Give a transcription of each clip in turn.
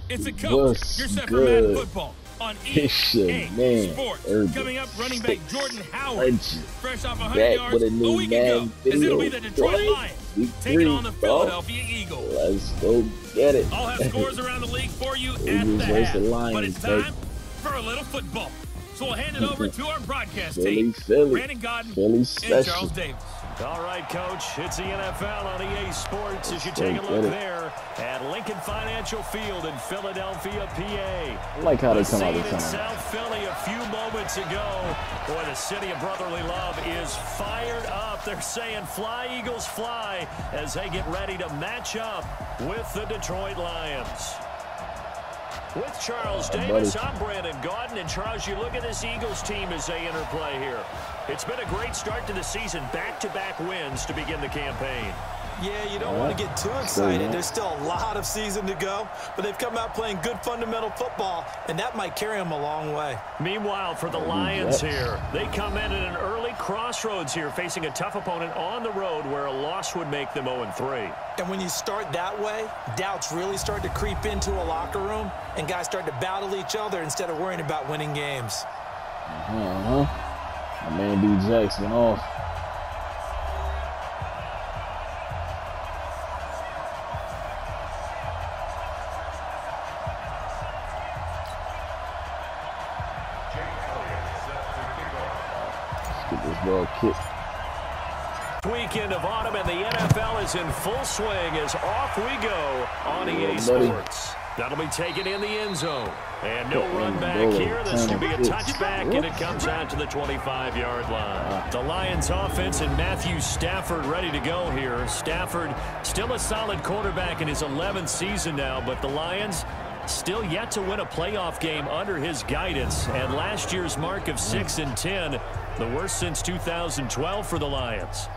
It's a coach. You're set for Madden football on EA Sports. Coming up, running back Jordan Howard, fresh off 100 yards a week ago, as it'll be the Detroit Lions taking on the Philadelphia Eagles. Let's go get it. I'll have scores around the league for you at the half, but it's time for a little football. So we'll hand it over to our broadcast team, Brandon Godden and Charles Davis. All right, Coach, it's the NFL on EA Sports as you take a look there at Lincoln Financial Field in Philadelphia, PA. I like how they come out of in South Philly a few moments ago. Boy, the city of brotherly love is fired up. They're saying fly, Eagles, fly, as they get ready to match up with the Detroit Lions. With Charles Davis, I'm Brandon Godden. And Charles, you look at this Eagles team as they interplay here. It's been a great start to the season, back-to-back wins to begin the campaign. Yeah, you don't want to get too excited. There's still a lot of season to go, but they've come out playing good fundamental football, and that might carry them a long way. Meanwhile, for the Lions here, they come in at an early crossroads here, facing a tough opponent on the road where a loss would make them 0-3. And when you start that way, doubts really start to creep into a locker room, and guys start to battle each other instead of worrying about winning games. My man B. Jackson off. Let's get this ball kicked. Weekend of autumn and the NFL is in full swing as off we go on EA Sports. That'll be taken in the end zone. And no run back here. This will be a touchback, and it comes out to the 25-yard line. The Lions offense and Matthew Stafford ready to go here. Stafford still a solid quarterback in his 11th season now, but the Lions still yet to win a playoff game under his guidance. And last year's mark of 6-10, the worst since 2012 for the Lions.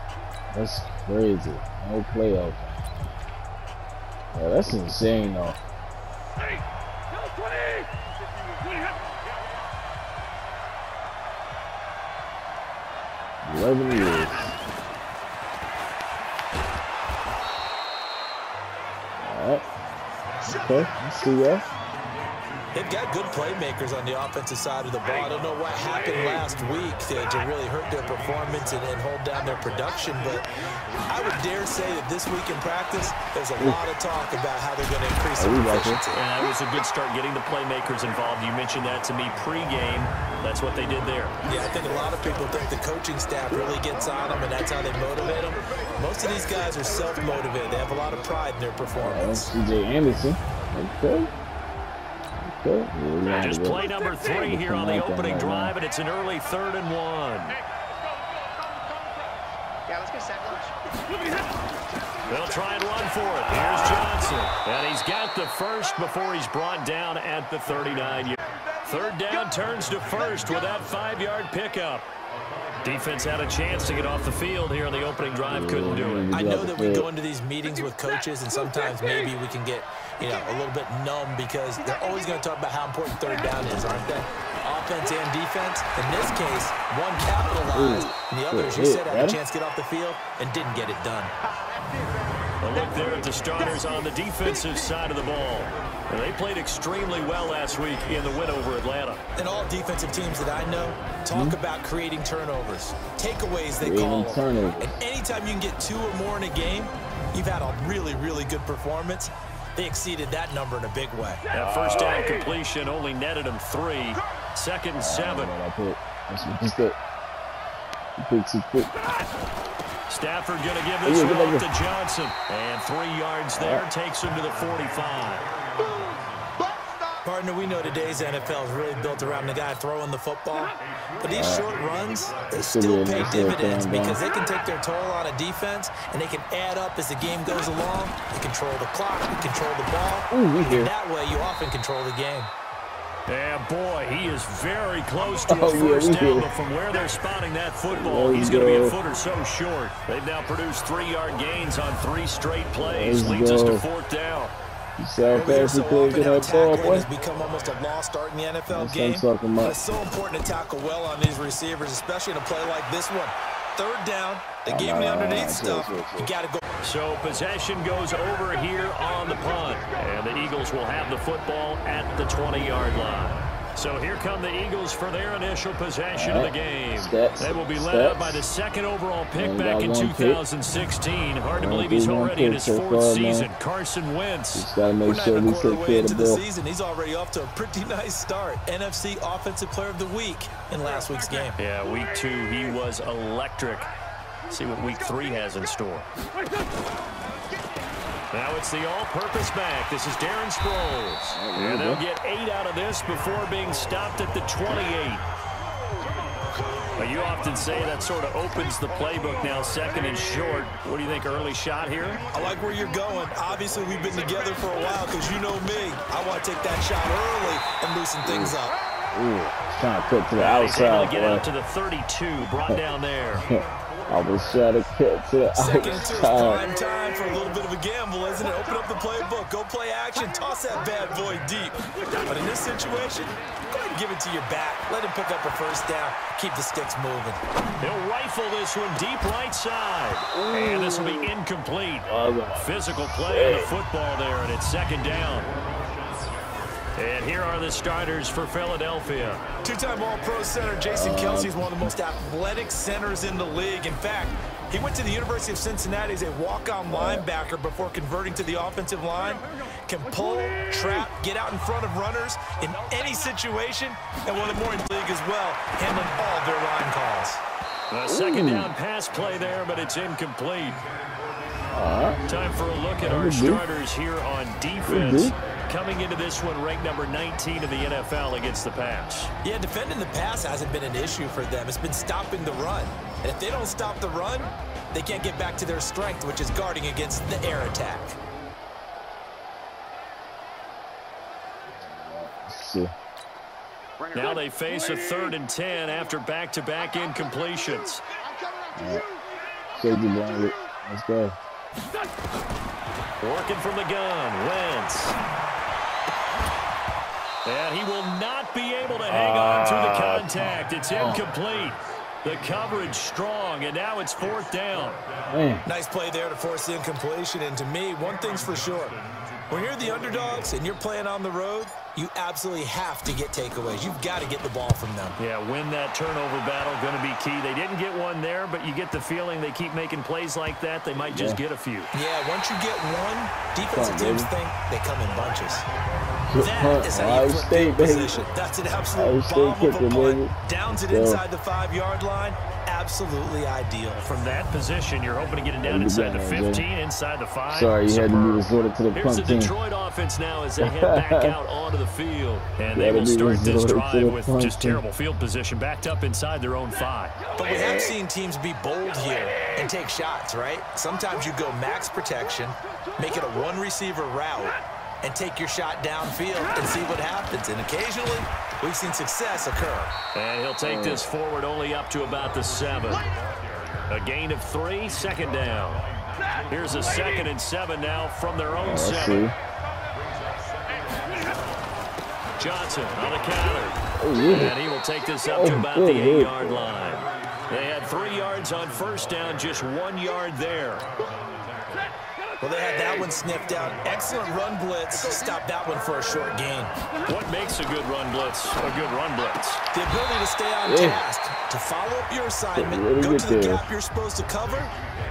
That's crazy. No playoff. Yeah, that's insane, though. 11 years. Alright. Okay, let's see that. They've got good playmakers on the offensive side of the ball. I don't know what happened last week to really hurt their performance and hold down their production, but I would dare say that this week in practice, there's a lot of talk about how they're going to increase their efficiency. And that was a good start getting the playmakers involved. You mentioned that to me pregame. That's what they did there. Yeah, I think a lot of people think the coaching staff really gets on them, and that's how they motivate them. Most of these guys are self-motivated. They have a lot of pride in their performance. C.J. Anderson. Okay. Just play number 3 here on the opening drive, and it's an early 3rd and 1. Yeah, let's get second lunch. They'll try and run for it. Here's Johnson, and he's got the first before he's brought down at the 39. 3rd down turns to first with that 5-yard pickup. Defense had a chance to get off the field here on the opening drive, couldn't do it. I know that we go into these meetings with coaches, and sometimes maybe we can get, a little bit numb because they're always going to talk about how important 3rd down is, aren't they? Offense and defense. In this case, one capitalized, and the other, as you said, had a chance to get off the field and didn't get it done. A look there at the starters on the defensive side of the ball. And they played extremely well last week in the win over Atlanta. And all defensive teams that I know talk about creating turnovers. Takeaways, they call them. And anytime you can get 2 or more in a game, you've had a really, really good performance. They exceeded that number in a big way. That first down completion only netted them 3. 2nd and 7. Stafford going to give this one off to Johnson. And 3 yards there takes him to the 45. Partner, we know today's NFL is really built around the guy throwing the football. But these short runs, they still pay dividends because they can take their toll on a defense, and they can add up as the game goes along. They control the clock, they control the ball. And that way, you often control the game. Yeah, boy, he is very close to a first down, but from where they're spotting that football, he's going to be a foot or so short. They've now produced 3-yard gains on 3 straight plays. Leads us to 4th down. You see how fast he plays in that ball, boy? It's become almost a lost art in the NFL game. But it's so important to tackle well on these receivers, especially in a play like this one. 3rd down, they gave him the underneath stuff. You got to go. So possession goes over here on the punt. And the Eagles will have the football at the 20-yard line. So here come the Eagles for their initial possession of the game. They will be led up by the second overall pick back in 2016. Hard to believe he's already in his fourth season. Carson Wentz. We're not even a quarter way into the season. He's already off to a pretty nice start. NFC Offensive Player of the Week in last week's game. Yeah, week 2 he was electric. See what week 3 has in store. Now it's the all-purpose back. This is Darren Sproles. And they'll get 8 out of this before being stopped at the 28. But you often say that sort of opens the playbook now, second and short. What do you think, early shot here? I like where you're going. Obviously, we've been together for a while because you know me. I want to take that shot early and loosen things up. Ooh, trying to cut to the outside. He's able to get out to the 32, brought down there. I was trying to cut to the outside. Second and 2 is prime time for a little bit of a gamble, isn't it? Open up the playbook, go play action, toss that bad boy deep. But in this situation, go ahead and give it to your back. Let him pick up a first down. Keep the sticks moving. He'll rifle this one deep right side. And this will be incomplete. Physical play on the football there, and it's second down. And here are the starters for Philadelphia. Two-time All-Pro center Jason Kelce is one of the most athletic centers in the league. In fact, he went to the University of Cincinnati as a walk-on linebacker before converting to the offensive line. Can pull, trap, get out in front of runners in any situation, and one of the more in the league as well, handling all their line calls. A second down pass play there, but it's incomplete. Time for a look at our starters here on defense. Coming into this one, ranked number 19 in the NFL against the pass. Yeah, defending the pass hasn't been an issue for them. It's been stopping the run. And if they don't stop the run, they can't get back to their strength, which is guarding against the air attack. Now they face a 3rd and 10 after back-to-back incompletions. Let's go. Working from the gun, Wentz. And he will not be able to hang on through the contact. It's incomplete. The coverage strong, and now it's 4th down. Nice play there to force the incompletion. And to me, one thing's for sure. When you're the underdogs and you're playing on the road, you absolutely have to get takeaways. You've got to get the ball from them. Yeah, win that turnover battle, going to be key. They didn't get one there, but you get the feeling they keep making plays like that, they might just get a few. Yeah, once you get one, defensive teams think they come in bunches. That is how you flip field position. That's an absolute bomb of a punt. Downs it inside the 5-yard line. Absolutely ideal. From that position, you're hoping to get it down inside the 15, inside the 5. Sorry, you had to be resorted to the punt team. Here's the Detroit offense now as they head back out onto the field. And they will start this drive with just terrible field position, backed up inside their own 5. But we have seen teams be bold here and take shots, right? Sometimes you go max protection, make it a one-receiver route, and take your shot downfield and see what happens. And occasionally, we've seen success occur. And he'll take this forward only up to about the 7. A gain of 3, second down. Here's a 2nd and 7 now from their own 7. Johnson on the counter. And he will take this up to about the 8-yard line. They had 3 yards on first down, just 1 yard there. Well, they had that one sniffed out. Excellent run blitz. Stopped that one for a short gain. What makes a good run blitz a good run blitz? The ability to stay on task, to follow up your assignment, go to the gap you're supposed to cover,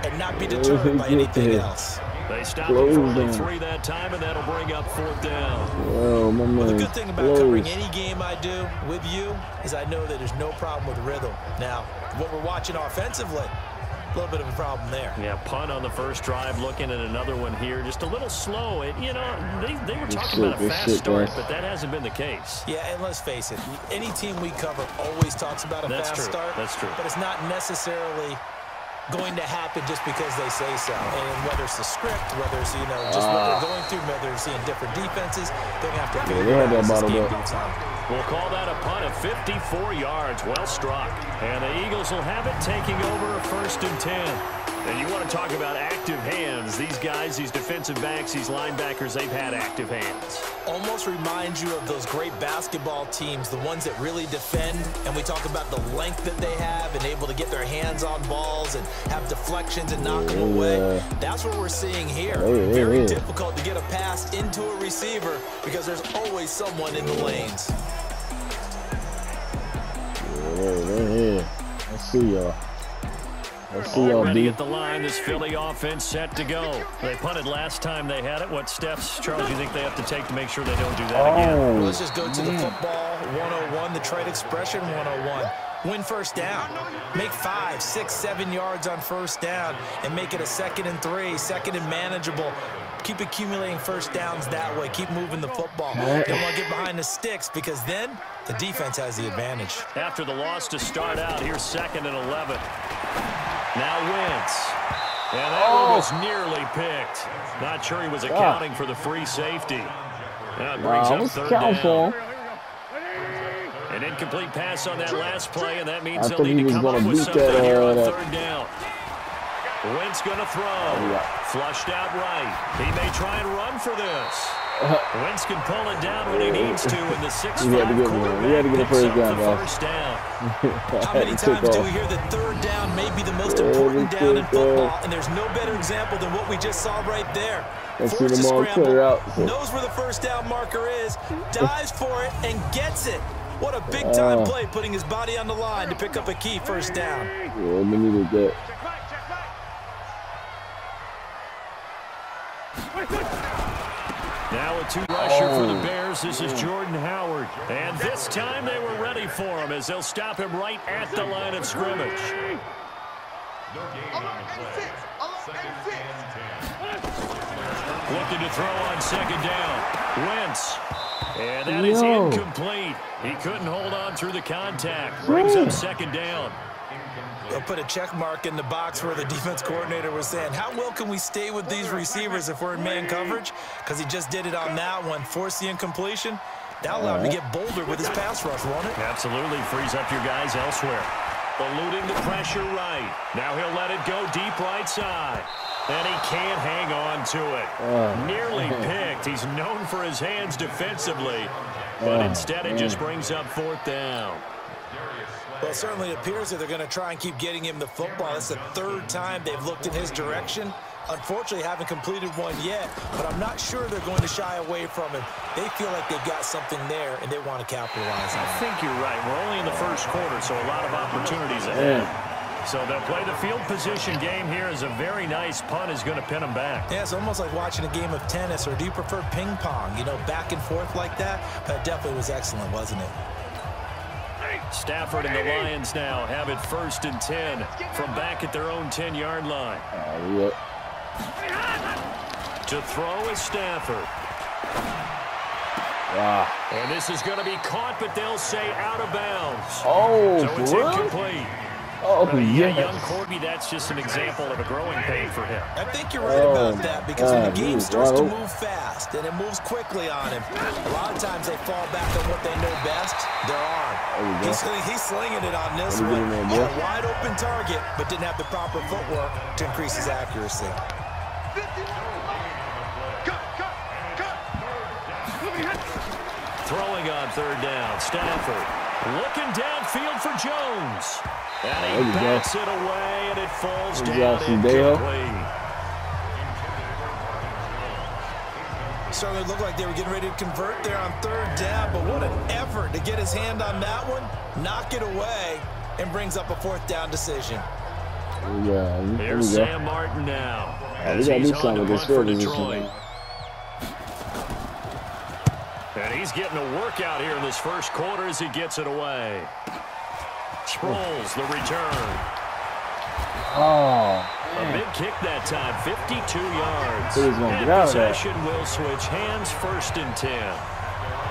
and not be deterred by anything else. They stopped it for only 3 that time, and that'll bring up 4th down. Oh, my man. Well, the good thing about covering any game I do with you is I know that there's no problem with rhythm. Now, what we're watching offensively, a little bit of a problem there. Yeah, punt on the first drive, looking at another one here. Just a little slow. You know, they were talking about a fast start, but that hasn't been the case. Yeah, and let's face it, any team we cover always talks about a fast start. That's true. But it's not necessarily going to happen just because they say so. And whether it's the script, whether it's, you know, just what they're going through, whether they're seeing different defenses, they're going to have to figure it out as this game goes on. We'll call that a punt of 54 yards. Well struck. And the Eagles will have it, taking over a 1st and 10. And you want to talk about active hands. These guys, these defensive backs, these linebackers, they've had active hands. Almost reminds you of those great basketball teams, the ones that really defend. And we talk about the length that they have and able to get their hands on balls and have deflections and knock them away. That's what we're seeing here. Very difficult to get a pass into a receiver because there's always someone in the lanes. Let's see y'all. Already at the line, this Philly offense set to go. They punted last time they had it. What steps, Charles, do you think they have to take to make sure they don't do that again? Well, let's just go to the football 101, the trade expression 101. Win first down. Make 5, 6, 7 yards on first down and make it a 2nd and 3, 2nd and manageable. Keep accumulating first downs that way. Keep moving the football. Don't want to get behind the sticks because then the defense has the advantage. After the loss to start out, here's 2nd and 11. Now Wentz. And that one was nearly picked. Not sure he was accounting for the free safety. That brings up 3rd down. An incomplete pass on that last play, and that means they'll need to come up with something here on 3rd down. Wentz going to throw. Flushed out right. He may try and run for this. Wentz can pull it down when he needs to, and the 6'5" quarterback picks up the first down. How many times do we hear that 3rd down may be the most important down in football, and there's no better example than what we just saw right there. Forces a scramble, knows where the first down marker is, dives for it, and gets it. What a big-time play, putting his body on the line to pick up a key first down. Now a 2-rusher for the Bears. This is Jordan Howard. And this time they were ready for him as they'll stop him right at the line of scrimmage. Looking to throw on 2nd down. Wentz. And that is incomplete. He couldn't hold on through the contact. Brings up 2nd down. They'll put a check mark in the box where the defense coordinator was saying, how well can we stay with these receivers if we're in man coverage? Because he just did it on that one, forced the incompletion. That allowed him to get bolder with his pass rush, won't it? Absolutely. Frees up your guys elsewhere. Eluding the pressure right. Now he'll let it go deep right side. And he can't hang on to it. Nearly picked. He's known for his hands defensively. But instead it just brings up 4th down. Well, it certainly appears that they're going to try and keep getting him the football. It's the 3rd time they've looked in his direction. Unfortunately, haven't completed one yet, but I'm not sure they're going to shy away from him. They feel like they've got something there, and they want to capitalize on it. I think you're right. We're only in the 1st quarter, so a lot of opportunities ahead. So they'll play the field position game here as a very nice punt is going to pin them back. Yeah, it's almost like watching a game of tennis, or do you prefer ping pong? You know, back and forth like that? But it definitely was excellent, wasn't it? Stafford and the Lions now have it 1st and 10 from back at their own 10-yard line. To throw is Stafford. And this is going to be caught, but they'll say out of bounds. So it's incomplete. Young Corby, that's just an example of a growing pain for him. I think you're right about that, because when the game starts to move fast and it moves quickly on him, a lot of times they fall back on what they know best, their arm. He's slinging it on this one. A wide open target, but didn't have the proper footwork to increase his accuracy. Throwing on 3rd down, Stafford. Looking downfield for Jones. And he bats it away, and it falls down incomplete. Certainly looked like they were getting ready to convert there on 3rd down, but what an effort to get his hand on that one, knock it away, and brings up a 4th down decision. Here's Sam Martin now, as he's on to punt for Detroit. And he's getting a workout here in this 1st quarter as he gets it away. Sproles, the return. A big kick that time, 52 yards. And possession will switch hands, 1st and 10.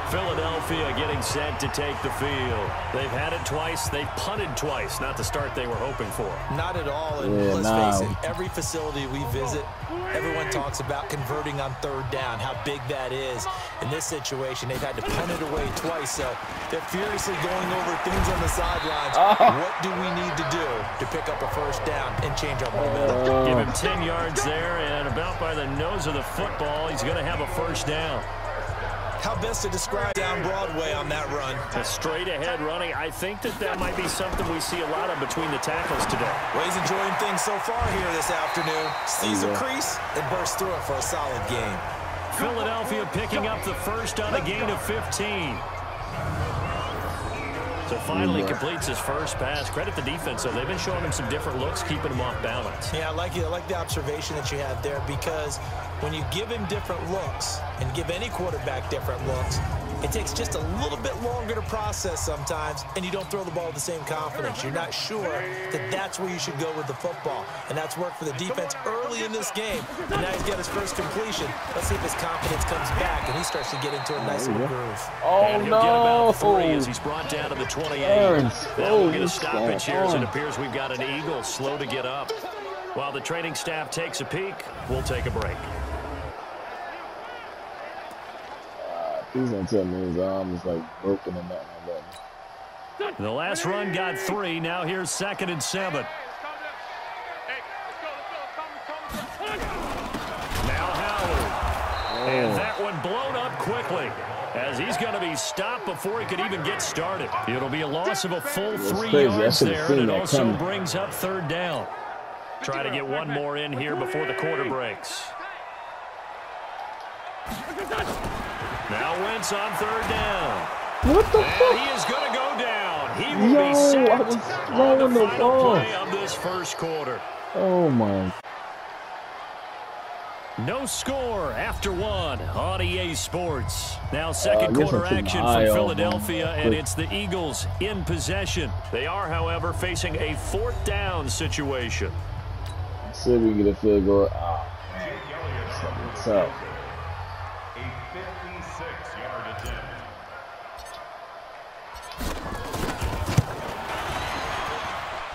Philadelphia getting set to take the field. They've had it twice. They've punted twice. Not the start they were hoping for. Not at all. And let's face it, every facility we visit, everyone talks about converting on third down, how big that is. In this situation, they've had to punt it away twice, so they're furiously going over things on the sidelines. What do we need to do to pick up a first down and change our momentum? Give him 10 yards there, and about by the nose of the football, he's going to have a first down. How best to describe down Broadway on that run? A straight-ahead running. I think that might be something we see a lot of between the tackles today. Well, he's enjoying things so far here this afternoon. Sees a crease and bursts through it for a solid gain. Philadelphia picking up the first on a gain of 15. So finally completes his first pass. Credit the defense, though. They've been showing him some different looks, keeping him off balance. Yeah, I like the observation that you had there, because when you give him different looks and give any quarterback different looks, it takes just a little bit longer to process sometimes, and you don't throw the ball with the same confidence. You're not sure that that's where you should go with the football, and that's worked for the defense early in this game. And now he's got his first completion. Let's see if his confidence comes back and he starts to get into a nice little groove. And he'll get about 3 as he's brought down to the 28. Now we'll get a stoppage here as it appears we've got an Eagle slow to get up. While the training staff takes a peek, we'll take a break. He's gonna tell me his arm is like broken and nothing like that. The last run got 3. Now here's 2nd and 7. Now Howard. And that one blown up quickly, as he's going to be stopped before he could even get started. It'll be a loss of a full 3 yards there, and it also brings up 3rd down. Try to get one more in here before the quarter breaks. Now Wentz on 3rd down. What the fuck? He is going to go down. He will be sacked on the final play of this first quarter. Oh, my. No score after 1 on EA Sports. Now second quarter action from Philadelphia, and it's the Eagles in possession. They are, however, facing a 4th down situation. Let's see if we can get a field goal. What's up?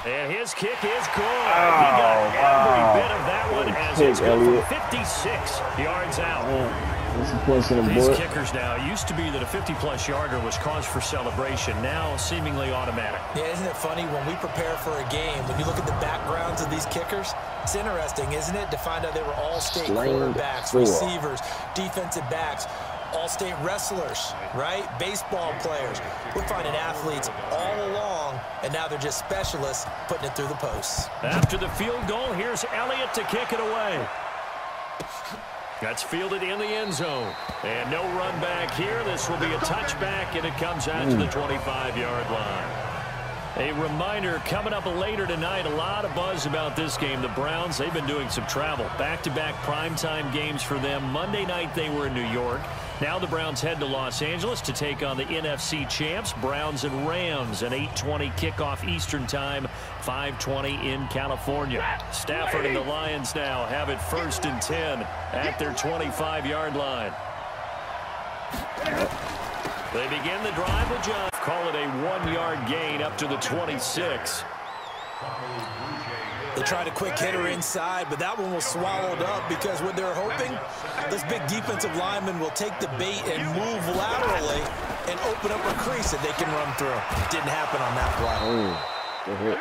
And his kick is good. He got every bit of that one as it's good from 56 yards out. These kickers now, it used to be that a 50-plus yarder was cause for celebration. Now seemingly automatic. Yeah, isn't it funny when we prepare for a game, when you look at the backgrounds of these kickers, it's interesting, isn't it, to find out they were all-state quarterbacks, receivers, defensive backs, all-state wrestlers, right? Baseball players. We're finding athletes all along, and now they're just specialists putting it through the posts. After the field goal, here's Elliott to kick it away. That's fielded in the end zone. And no run back here. This will be a touchback, and it comes out to the 25-yard line. A reminder, coming up later tonight, a lot of buzz about this game. The Browns, they've been doing some travel. Back-to-back primetime games for them. Monday night they were in New York. Now the Browns head to Los Angeles to take on the NFC champs, Browns and Rams. An 8:20 kickoff Eastern time, 5:20 in California. Stafford and the Lions now have it 1st and 10 at their 25-yard line. They begin the drive with John. Call it a 1-yard gain up to the 26. They tried a quick hitter inside, but that one was swallowed up because what they're hoping, this big defensive lineman will take the bait and move laterally and open up a crease that they can run through. Didn't happen on that play. Good hit.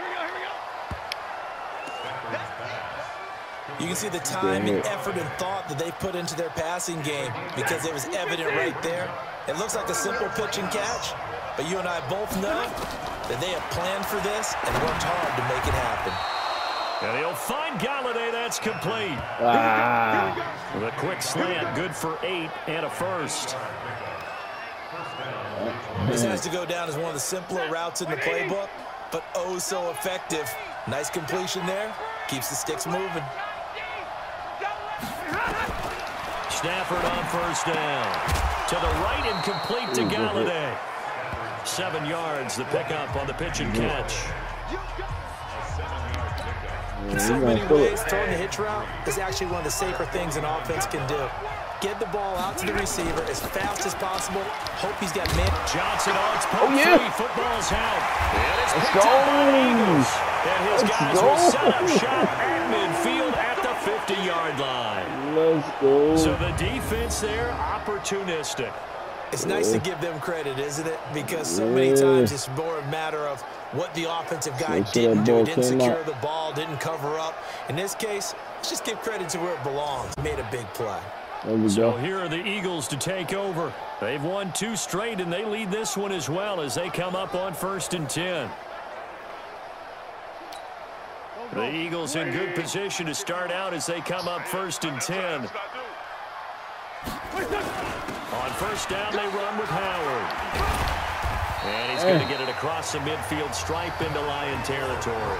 You can see the time and effort and thought that they put into their passing game because it was evident right there. It looks like a simple pitch and catch, but you and I both know that they have planned for this and worked hard to make it happen. And he'll find Galladay. That's complete. With a quick slant, good for 8 and a first. This has to go down as one of the simpler routes in the playbook, but oh so effective. Nice completion there. Keeps the sticks moving. Stafford on 1st down. To the right and complete to Galladay. 7 yards, the pickup on the pitch and catch. In so many ways, throwing the hitch route is actually one of the safer things an offense can do. Get the ball out to the receiver as fast as possible. Hope he's got man. Johnson on its poke free. Football's out. And it's Let's picked go. up by the Eagles. And his Let's guys go. will set up shop at midfield at the 50-yard line. Let's go. So the defense there, opportunistic. It's nice to give them credit, isn't it? Because so many times it's more a matter of what the offensive guy didn't do. Didn't secure the ball, didn't cover up. In this case, let's just give credit to where it belongs. Made a big play. So here are the Eagles to take over. They've won 2 straight, and they lead this one as well as they come up on 1st and 10. The Eagles in good position to start out as they come up 1st and 10. On 1st down, they run with Howard. And he's going to get it across the midfield stripe into Lion territory.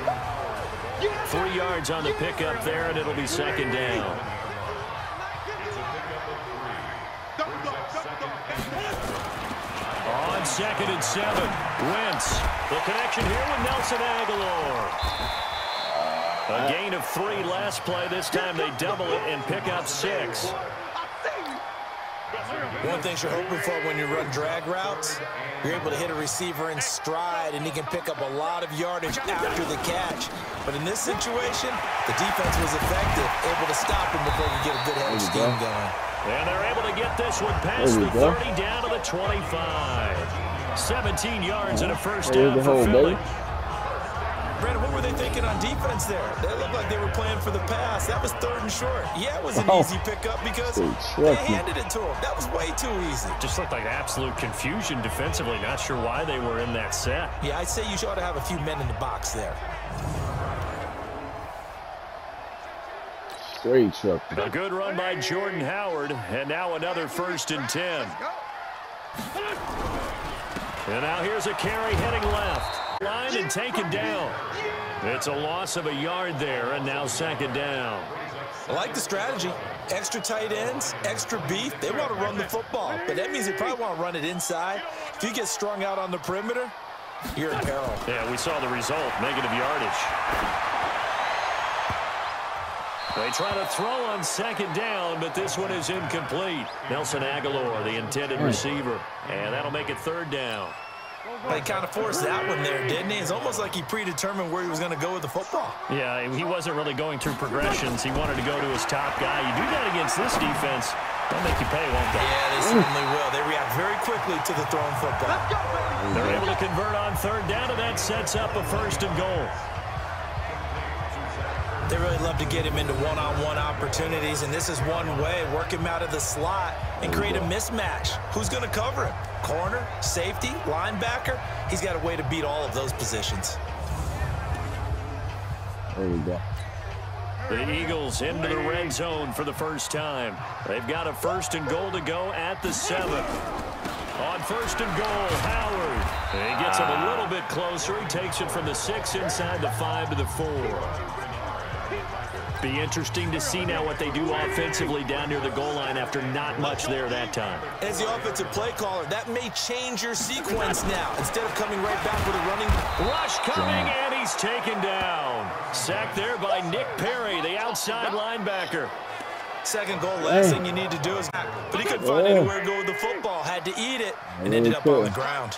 3 yards on the pickup there, and it'll be 2nd down. On 2nd and 7, Wentz. The connection here with Nelson Aguilar. A gain of 3 last play. This time they double it and pick up 6. One thing you're hoping for when you run drag routes, you're able to hit a receiver in stride, and he can pick up a lot of yardage after the catch. But in this situation, the defense was effective, able to stop him before he get a good head of steam going. And they're able to get this one past the 30 down to the 25. 17 yards and a 1st down for Philly. Brandon, what were they thinking on defense there? They looked like they were playing for the pass. That was 3rd and short. Yeah, it was an easy pickup because they handed it to him. That was way too easy. Just looked like absolute confusion defensively. Not sure why they were in that set. Yeah, I'd say you ought to have a few men in the box there. Straight truck. A good run by Jordan Howard, and now another 1st and 10. And now here's a carry heading left. Line and taken down. It's a loss of a yard there, and now 2nd down. I like the strategy. Extra tight ends, extra beef. They want to run the football, but that means they probably want to run it inside. If you get strung out on the perimeter, you're in peril. Yeah, we saw the result, negative yardage. They try to throw on 2nd down, but this one is incomplete. Nelson Aguilar, the intended receiver, and that'll make it 3rd down. They kind of forced that one there, didn't he? It's almost like he predetermined where he was going to go with the football. Yeah, he wasn't really going through progressions. He wanted to go to his top guy. You do that against this defense, they'll make you pay, won't they? Yeah, they certainly will. They react very quickly to the thrown football. They're able to convert on 3rd down, and that sets up a 1st and goal. They really love to get him into one-on-one opportunities, and this is one way. Work him out of the slot and create a mismatch. Who's going to cover him? Corner, safety, linebacker? He's got a way to beat all of those positions. There we go. The Eagles into the red zone for the first time. They've got a 1st and goal to go at the 7. On 1st and goal, Howard. He gets him a little bit closer. He takes it from the 6 inside the 5 to the 4. Be interesting to see now what they do offensively down near the goal line after not much there that time. As the offensive play caller, that may change your sequence now. Instead of coming right back with a running rush coming, and he's taken down. Sacked there by Nick Perry, the outside linebacker. 2nd goal, last thing you need to do is but he couldn't find anywhere to go with the football. Had to eat it and ended up on the ground.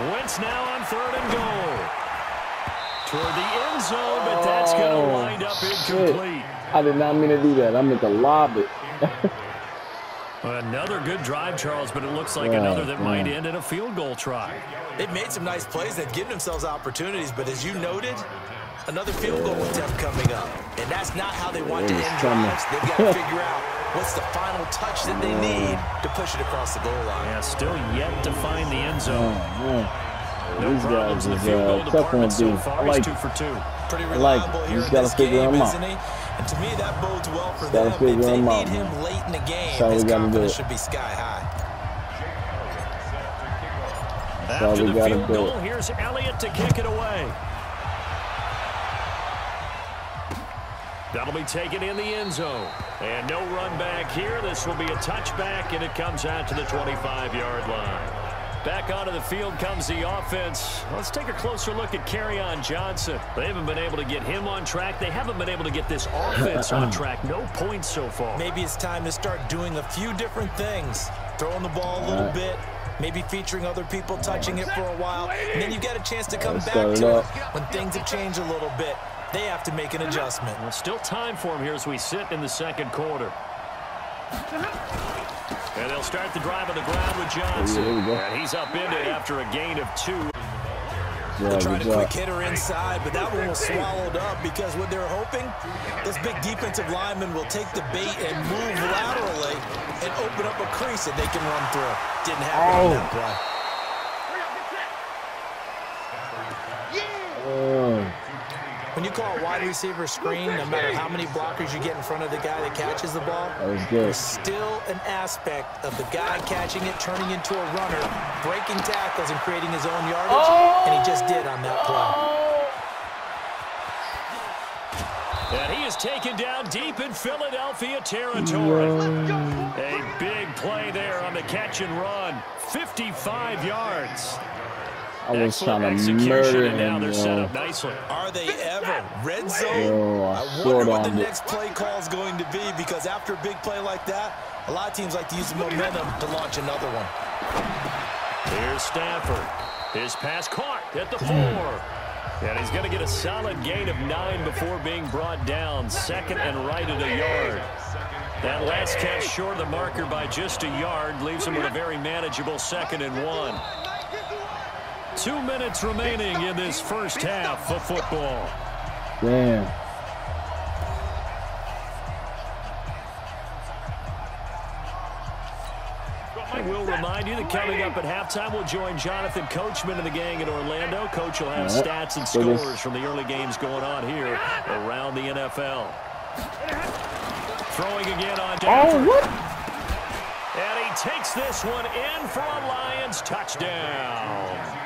Wentz now on 3rd and goal. Toward the end zone, but that's going to wind up incomplete. I did not mean to do that. I meant to lob it. Another good drive, Charles, but it looks like another that might end in a field goal try. They've made some nice plays. They've given themselves opportunities, but as you noted, another field goal attempt coming up. And that's not how they want to end drives. They've got to figure out what's the final touch that they need to push it across the goal line. Yeah, still yet to find the end zone. No These problems guys in the field goal department so far. He's 2 for 2. Pretty reliable here in this game, isn't he? And to me, that bodes well for them. If they need him late in the game, his confidence should be sky high. After the field goal, here's Elliott to kick it away. That'll be taken in the end zone. And no run back here. This will be a touchback, and it comes out to the 25-yard line. Back onto the field comes the offense. Let's take a closer look at Kerryon Johnson. They haven't been able to get him on track. They haven't been able to get this offense on track. No points so far. Maybe it's time to start doing a few different things. Throwing the ball a little bit. Maybe featuring other people touching it for a while. And then you get a chance to come back to it when things have changed a little bit. They have to make an adjustment. Well, still time for him here as we sit in the second quarter. And they'll start the drive on the ground with Johnson. And he's upended after a gain of 2. They tried a quick hitter inside, but that one was swallowed up because what they're hoping, this big defensive lineman will take the bait and move laterally and open up a crease that they can run through. Didn't happen on that play. When you call a wide receiver screen, no matter how many blockers you get in front of the guy that catches the ball, there's still an aspect of the guy catching it, turning into a runner, breaking tackles and creating his own yardage, and he just did on that play. And he is taken down deep in Philadelphia territory. A big play there on the catch and run. 55 yards. I was trying to murder him, now they're set up nicely. Are they ever? Red zone? I wonder what the next play call is going to be, because after a big play like that, a lot of teams like to use the momentum to launch another one. Here's Stafford. His pass caught at the 4. And he's going to get a solid gain of 9 before being brought down. Second and right at a yard. That last catch short of the marker by just a yard leaves him with a very manageable 2nd and 1. 2 minutes remaining in this first half of football. Damn. I will remind you that coming up at halftime, we'll join Jonathan Coachman and the gang in Orlando. Coach will have stats and scores from the early games going on here around the NFL. Throwing again on down. And he takes this one in for a Lions touchdown.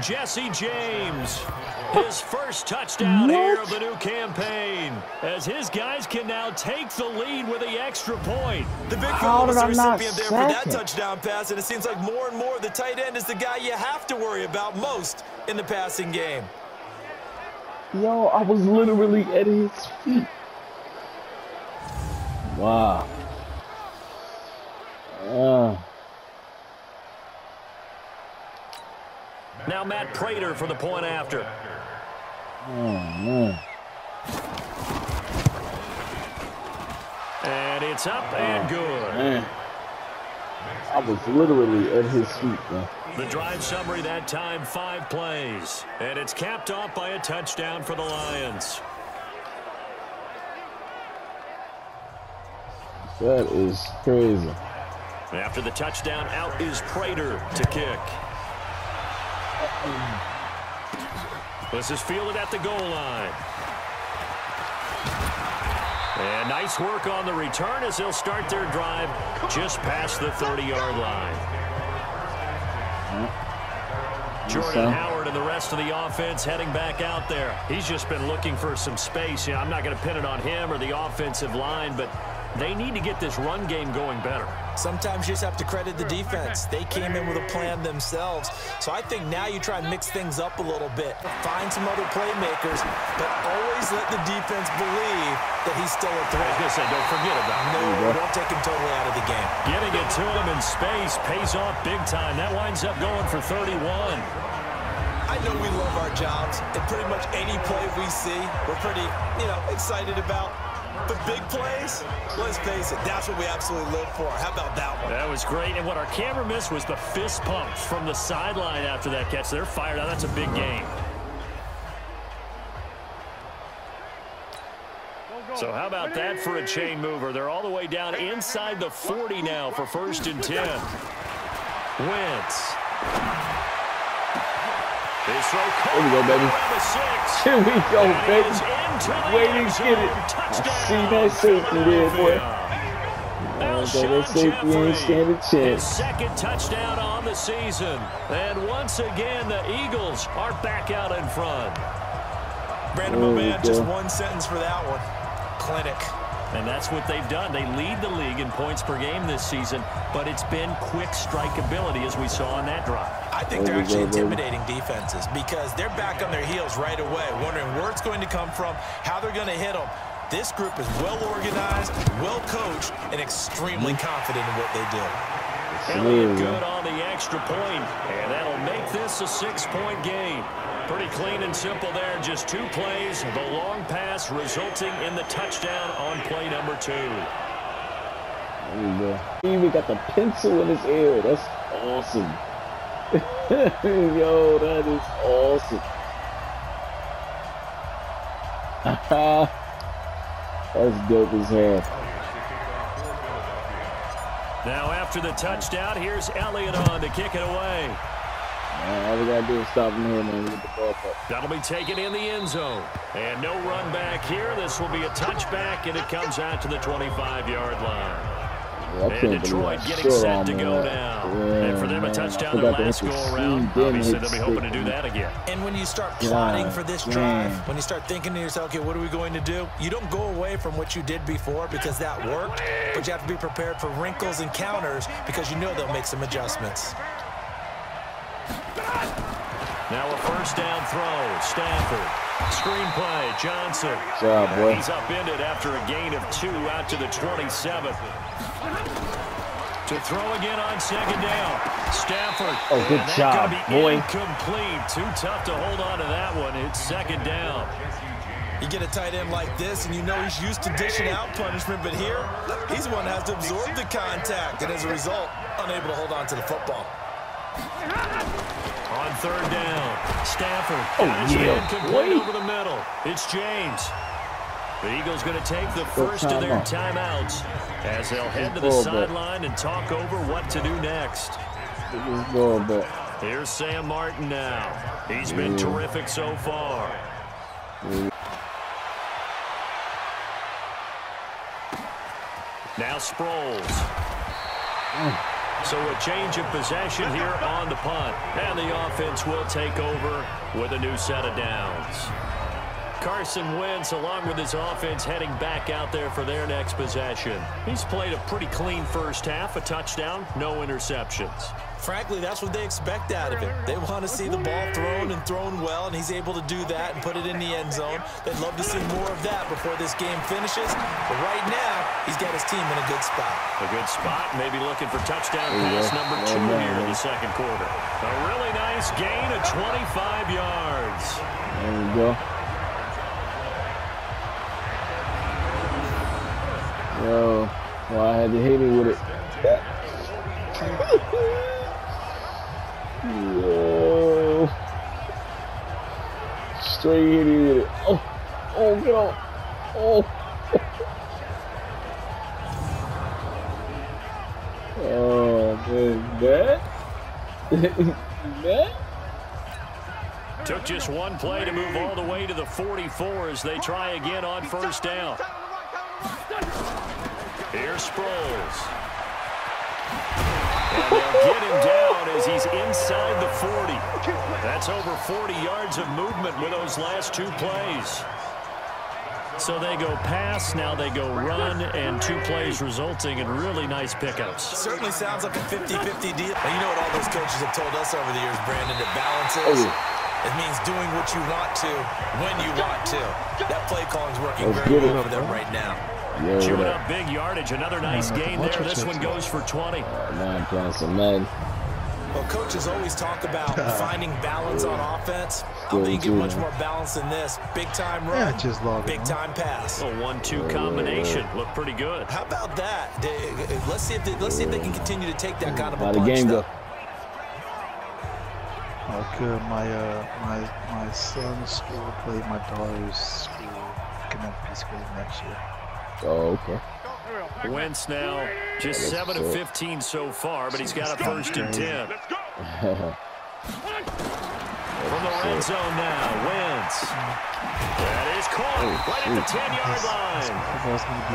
Jesse James, his first touchdown here of the new campaign, as his guys can now take the lead with the extra point. The big fella was the recipient there for that touchdown pass, and it seems like more and more the tight end is the guy you have to worry about most in the passing game. Yo, I was literally at his feet. Wow. Now Matt Prater for the point after. Oh, man. And it's up and good. Man. I was literally at his feet, man. The drive summary that time, 5 plays. And it's capped off by a touchdown for the Lions. That is crazy. After the touchdown, out is Prater to kick. This is fielded at the goal line. And nice work on the return as they'll start their drive just past the 30-yard line. Jordan Howard and the rest of the offense heading back out there. He's just been looking for some space. I'm not going to pin it on him or the offensive line, but they need to get this run game going better. Sometimes you just have to credit the defense. They came in with a plan themselves. So I think now you try and mix things up a little bit. Find some other playmakers, but always let the defense believe that he's still a threat. I was going to say, don't forget about him. No, don't take him totally out of the game. Getting it to him in space pays off big time. That winds up going for 31. I know we love our jobs, and pretty much any play we see, we're pretty, excited about. But big plays, let's face it, that's what we absolutely live for. How about that one? That was great. And what our camera missed was the fist pumps from the sideline after that catch. They're fired out. That's a big game. So how about that for a chain mover? They're all the way down inside the 40 now for 1st and 10. Wentz. Here we go, baby. Here we go, baby. Wait and get it. I see that safety there, boy. That safety ain't stand a chance. His 2nd touchdown on the season. And once again, the Eagles are back out in front. Brandon, my man, just one sentence for that one. Clinic. And that's what they've done. They lead the league in points per game this season, but it's been quick strikeability as we saw on that drive. I think they're actually intimidating defenses because they're back on their heels right away, wondering where it's going to come from, how they're going to hit them. This group is well organized, well coached, and extremely confident in what they do. Elliott good on the extra point, and that'll make this a 6-point game. Pretty clean and simple there. Just 2 plays. The long pass resulting in the touchdown on play number 2. There you go. He even got the pencil in his ear. That's awesome. Yo, that is awesome. That's dope as hell. Now after the touchdown, here's Elliott on to kick it away. Man, all we got to do is stop him here, man. Get the ball up. That'll be taken in the end zone. And no run back here. This will be a touchback, and it comes out to the 25-yard line. Yeah, and Detroit getting set to go down. And for them, a touchdown their last go-around. Obviously, they'll be hoping to do that again. And when you start plotting for this drive, when you start thinking to yourself, okay, what are we going to do? You don't go away from what you did before because that worked, but you have to be prepared for wrinkles and counters because you know they'll make some adjustments. Now a first down throw. Stafford. Screen play. Johnson. Good job, boy. He's upended after a gain of 2 out to the 27. To throw again on second down. Stafford. Oh, good job, boy. Incomplete. Too tough to hold on to that one. It's second down. You get a tight end like this, and you know he's used to dishing out punishment, but here, he's the one that has to absorb the contact, and as a result, unable to hold on to the football. On third down, Stafford. Incomplete over the middle. It's James. The Eagles going to take the first of their timeouts as they'll head to the sideline and talk over what to do next. Here's Sam Martin now. He's been terrific so far. Now Sproles. So a change of possession here on the punt. And the offense will take over with a new set of downs. Carson Wentz, along with his offense, heading back out there for their next possession. He's played a pretty clean first half, a touchdown, no interceptions. Frankly, that's what they expect out of him. They want to see the ball thrown and thrown well, and he's able to do that and put it in the end zone. They'd love to see more of that before this game finishes. But right now, he's got his team in a good spot. A good spot, maybe looking for touchdown pass number 2 here in the second quarter. A really nice gain of 25 yards. There we go. Yo, well, I had to hit me with it. Yo. Straight hit me with it. Oh, get on. Oh. Oh, man. That? Took just one play to move all the way to the 44 as they try again on first down. Here's Sproles. And they'll get him down as he's inside the 40. That's over 40 yards of movement with those last 2 plays. So they go pass, now they go run, and 2 plays resulting in really nice pickups. Certainly sounds like a 50-50 deal. Well, you know what all those coaches have told us over the years, Brandon, that balance is. It means doing what you want to, when you want to. That play calling is working very well for them right now. Chewing up big yardage. Another nice gain there. This one goes for 20. Now I'm playing some Madden. Well, coaches always talk about finding balance on offense. I don't think you get much more balance than this. Big-time run, big-time pass. A 1-2 combination. Looked pretty good. How about that? Let's see if they can continue to take that kind of a punch, though. Good. My son's school played my daughter's school. Connect Peace Grade next year. Oh, okay. Wentz now just 7 of 15 so far, but he's got a first and 10. From the red zone now, Wentz. That is caught right at the 10-yard line.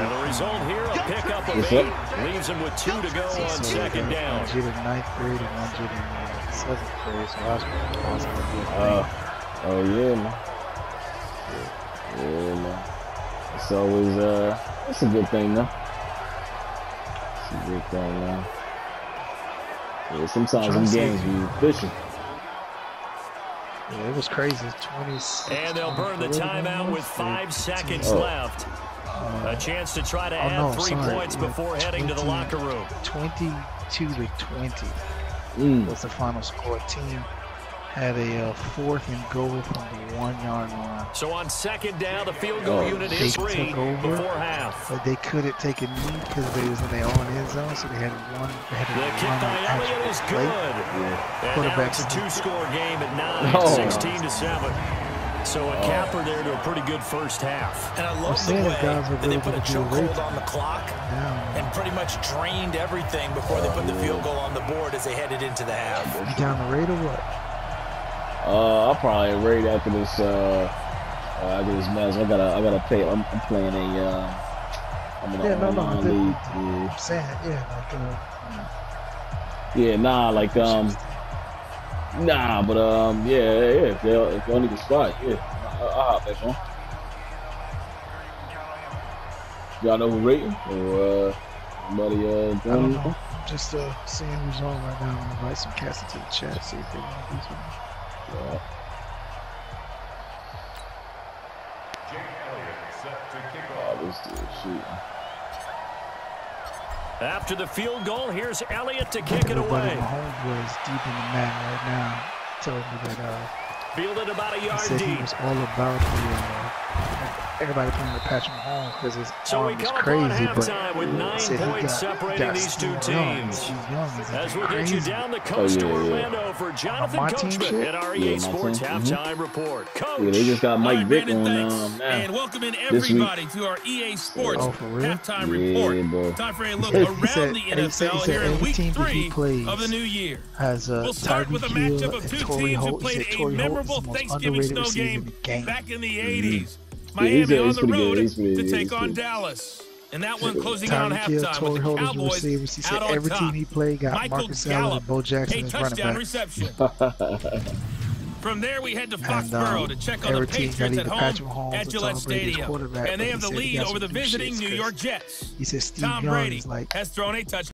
And the result here, a pickup of 8. Leaves him with 2 to go on second down. One did in 9th grade and one did in 7th grade, so I was possible. Oh, yeah, man. Yeah, man. So it's a good thing, though. It's a good thing, man. Yeah, sometimes in games we efficient. Yeah, it was crazy. 26. And they'll burn the timeout with 5 seconds left. A chance to try to add 3 points before heading to the locker room. 22-20 was the final score. Team had a 4th and goal from the 1-yard line. So on 2nd down, the field goal unit is free before half. But they couldn't take a knee because they was in their own end zone, so they had one. The kick by Elliott is good. Yeah. And now it's a 2-score game at 9, 16-7. So a capper there to a pretty good first half. And I love the way that they put a chokehold on the clock and pretty much drained everything before they put the field goal on the board as they headed into the half. You down the rate or what? I'll probably rate after this match. I gotta play. I'm playing I'm in an online league. I'm saying, If y'all need a spot, I'll hop back on. Y'all know who rating or anybody I don't know. I'm just seeing who's on right now. I'm gonna invite some cats into the chat, see if they want to do something. Yeah. This dude shooting. After the field goal, here's Elliott to kick it away. My homeboy is deep in the mat right now. Told me that fielded about a yard he said deep. He was all about the everybody playing with Patrick Mahomes because his arm is crazy, but with 9 points separating these two teams. As we get you down the coast to Orlando for Jonathan Coachman at our EA Sports Halftime Report. Coach. Yeah, they just got Mike Vick on now. And welcoming everybody to our EA Sports Halftime Report. Time for a look around the NFL here in Week 3 of the new year. We'll start with a matchup of 2 teams who played a memorable Thanksgiving snow game back in the 80s. Miami on the road to take on Dallas. And that one closing out halftime with the Cowboys out on top. He played got Michael Gallup, a touchdown reception. From there, we head to Foxborough to check on the Patriots at home at Gillette Stadium. And they have the lead over the visiting New York Jets. Tom Brady has thrown a touchdown.